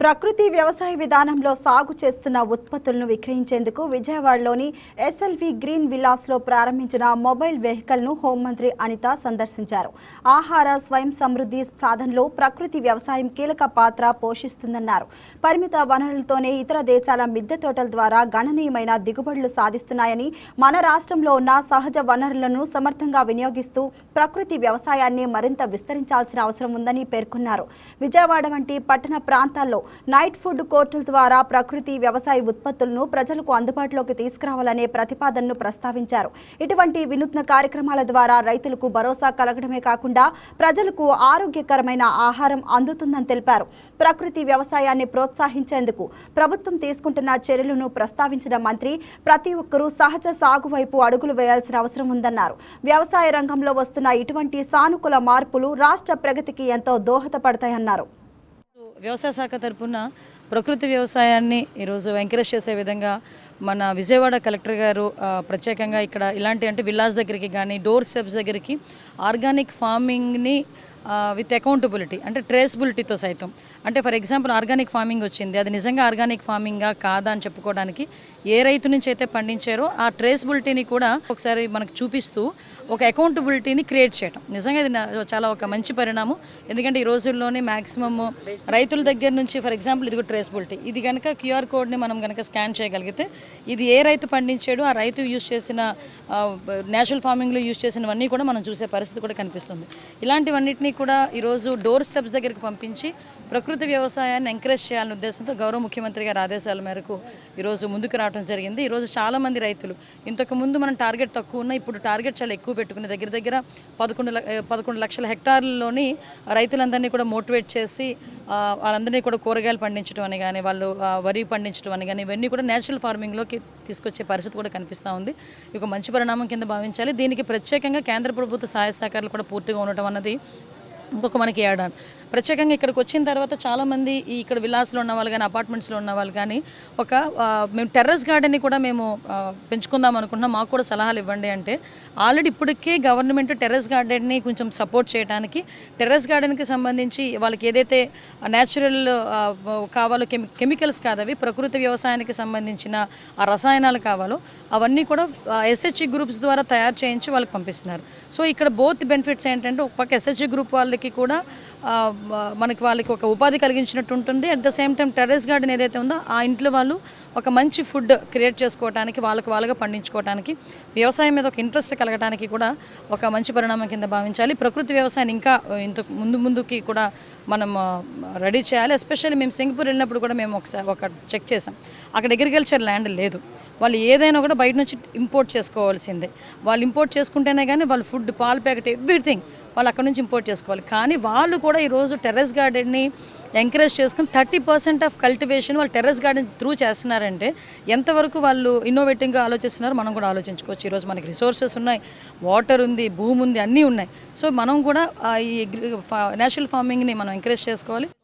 ప్రకృతి వ్యవసాయ విధానంలో సాగు చేస్తున్న ఉత్పత్తులను విక్రయించేందుకు విజయవాడలోని ఎస్ఎల్వి గ్రీన్ విల్లాస్లో ప్రారంభించిన మొబైల్ వెహికల్ను హోంమంత్రి అనిత సందర్శించారు. ఆహార స్వయం సమృద్ధి సాధనలో ప్రకృతి వ్యవసాయం కీలక పాత్ర పోషిస్తుందన్నారు. పరిమిత వనరులతోనే ఇతర దేశాల మిద్దె తోటల ద్వారా గణనీయమైన దిగుబడులు సాధిస్తున్నాయని, మన రాష్ట్రంలో ఉన్న సహజ వనరులను సమర్థంగా వినియోగిస్తూ ప్రకృతి వ్యవసాయాన్ని మరింత విస్తరించాల్సిన అవసరం ఉందని పేర్కొన్నారు. విజయవాడ వంటి పట్టణ ప్రాంతాల్లో నైట్ ఫుడ్ కోర్టుల ద్వారా ప్రకృతి వ్యవసాయ ఉత్పత్తులను ప్రజలకు అందుబాటులోకి తీసుకురావాలనే ప్రతిపాదనను ప్రస్తావించారు. ఇటువంటి వినూత్న కార్యక్రమాల ద్వారా రైతులకు భరోసా కలగడమే కాకుండా ప్రజలకు ఆరోగ్యకరమైన ఆహారం అందుతుందని తెలిపారు. ప్రకృతి వ్యవసాయాన్ని ప్రోత్సహించేందుకు ప్రభుత్వం తీసుకుంటున్న చర్యలను ప్రస్తావించిన మంత్రి ప్రతి ఒక్కరూ సహజ సాగు వైపు అడుగులు వేయాల్సిన అవసరం ఉందన్నారు. వ్యవసాయ రంగంలో వస్తున్న ఇటువంటి సానుకూల మార్పులు రాష్ట్ర ప్రగతికి ఎంతో దోహదపడతాయన్నారు. వ్యవసాయ శాఖ తరపున ప్రకృతి వ్యవసాయాన్ని ఈరోజు ఎంకరేజ్ చేసే విధంగా మన విజయవాడ కలెక్టర్ గారు ప్రత్యేకంగా ఇక్కడ ఇలాంటి విల్లాస్ దగ్గరికి కానీ డోర్ స్టెప్స్ దగ్గరికి ఆర్గానిక్ ఫార్మింగ్ని విత్ అకౌంటబిలిటీ అంటే ట్రేసబిలిటీతో సైతం అంటే ఫర్ ఎగ్జాంపుల్ ఆర్గానిక్ ఫార్మింగ్ వచ్చింది, అది నిజంగా ఆర్గానిక్ ఫార్మింగా కాదా అని చెప్పుకోవడానికి ఏ రైతు నుంచి అయితే పండించారో ఆ ట్రేసబిలిటీని కూడా ఒకసారి మనకు చూపిస్తూ ఒక అకౌంటబిలిటీని క్రియేట్ చేయడం నిజంగా ఇది చాలా ఒక మంచి పరిణామం. ఎందుకంటే ఈ రోజుల్లోనే మ్యాక్సిమమ్ రైతుల దగ్గర నుంచి ఫర్ ఎగ్జాంపుల్ ఇది ట్రేసబిలిటీ, ఇది కనుక క్యూఆర్ కోడ్ని మనం కనుక స్కాన్ చేయగలిగితే ఇది ఏ రైతు పండించాడో ఆ రైతు యూజ్ చేసిన నేచురల్ ఫార్మింగ్లో యూజ్ చేసినవన్నీ కూడా మనం చూసే పరిస్థితి కూడా కనిపిస్తుంది. ఇలాంటివన్నిటినీ కూడా ఈరోజు డోర్ స్టెప్స్ దగ్గరికి పంపించి ప్రకృతి వ్యవసాయాన్ని ఎంకరేజ్ చేయాలనే ఉద్దేశంతో గౌరవ ముఖ్యమంత్రి గారి ఆదేశాల మేరకు ఈరోజు ముందుకు రావడం జరిగింది. ఈరోజు చాలామంది రైతులు ఇంతకుముందు మనం టార్గెట్ తక్కువ ఉన్న ఇప్పుడు టార్గెట్ చాలా ఎక్కువ పెట్టుకుని దగ్గర 11 లక్షల హెక్టార్లలోని రైతులందరినీ కూడా మోటివేట్ చేసి వాళ్ళందరినీ కూడా కూరగాయలు పండించడం అని కానీ వాళ్ళు వరి పండించడం అని కానీ ఇవన్నీ కూడా నేచురల్ ఫార్మింగ్లోకి తీసుకొచ్చే పరిస్థితి కూడా కనిపిస్తూ ఉంది. ఒక మంచి పరిణామం కింద భావించాలి. దీనికి ప్రత్యేకంగా కేంద్ర ప్రభుత్వ సహాయ సహకారాలు కూడా పూర్తిగా ఉండటం అన్నది ఇంకొక మనకి ఏడాది. ప్రత్యేకంగా ఇక్కడికి వచ్చిన తర్వాత చాలామంది ఇక్కడ విల్లాస్లో ఉన్న వాళ్ళు కానీ అపార్ట్మెంట్స్లో ఉన్న వాళ్ళు కానీ మేము టెర్రస్ గార్డెన్ని కూడా మేము పెంచుకుందాం అనుకుంటున్నాం, మాకు కూడా సలహాలు ఇవ్వండి అంటే ఆల్రెడీ ఇప్పటికే గవర్నమెంట్ టెర్రస్ గార్డెన్ని కొంచెం సపోర్ట్ చేయడానికి టెర్రస్ గార్డెన్కి సంబంధించి వాళ్ళకి ఏదైతే న్యాచురల్ కావాలో కెమికల్స్ కాదవి ప్రకృతి వ్యవసాయానికి సంబంధించిన ఆ రసాయనాలు కావాలో అవన్నీ కూడా ఎస్హెచ్జి గ్రూప్స్ ద్వారా తయారు చేయించి వాళ్ళకి పంపిస్తున్నారు. సో ఇక్కడ బోత్ బెనిఫిట్స్ ఏంటంటే ఒక పక్క ఎస్హెచ్జి గ్రూప్ వాళ్ళకి కూడా వాళ్ళకి ఒక ఉపాధి కలిగించినట్టు ఉంటుంది. At the same time terrace garden ఏదైతే ఉందో ఆ ఇంట్లో వాళ్ళు ఒక మంచి ఫుడ్ క్రియేట్ చేసుకోవడానికి వాళ్ళగా పండించుకోవడానికి వ్యవసాయం మీద ఒక ఇంట్రెస్ట్ కలగడానికి కూడా ఒక మంచి పరిణామం కింద భావించాలి. ప్రకృతి వ్యవసాయాన్ని ఇంకా ముందుకి కూడా మనం రెడీ చేయాలి. ఎస్పెషల్లీ మేము సింగపూర్ వెళ్ళినప్పుడు కూడా మేము ఒక చెక్ చేసాం. అక్కడ అగ్రికల్చర్ ల్యాండ్ లేదు, వాళ్ళు ఏదైనా కూడా బయట నుంచి ఇంపోర్ట్ చేసుకోవాల్సిందే. వాళ్ళు ఇంపోర్ట్ చేసుకుంటేనే కానీ వాళ్ళు ఫుడ్ పాల ప్యాకెట్ ఎవ్రీథింగ్ వాళ్ళు అక్కడ నుంచి ఇంపోర్ట్ చేసుకోవాలి. కానీ వాళ్ళు కూడా ఈరోజు టెర్రస్ గార్డెన్ని ఎంకరేజ్ చేసుకుని 30% ఆఫ్ కల్టివేషన్ వాళ్ళు టెర్రస్ గార్డెన్ త్రూ చేస్తున్నారంటే ఎంతవరకు వాళ్ళు ఇన్నోవేటివ్గా ఆలోచిస్తున్నారు మనం కూడా ఆలోచించుకోవచ్చు. ఈరోజు మనకి రిసోర్సెస్ ఉన్నాయి, వాటర్ ఉంది, భూమి ఉంది, అన్నీ ఉన్నాయి. సో మనం కూడా ఈ నేచురల్ ఫార్మింగ్ని మనం ఎంకరేజ్ చేసుకోవాలి.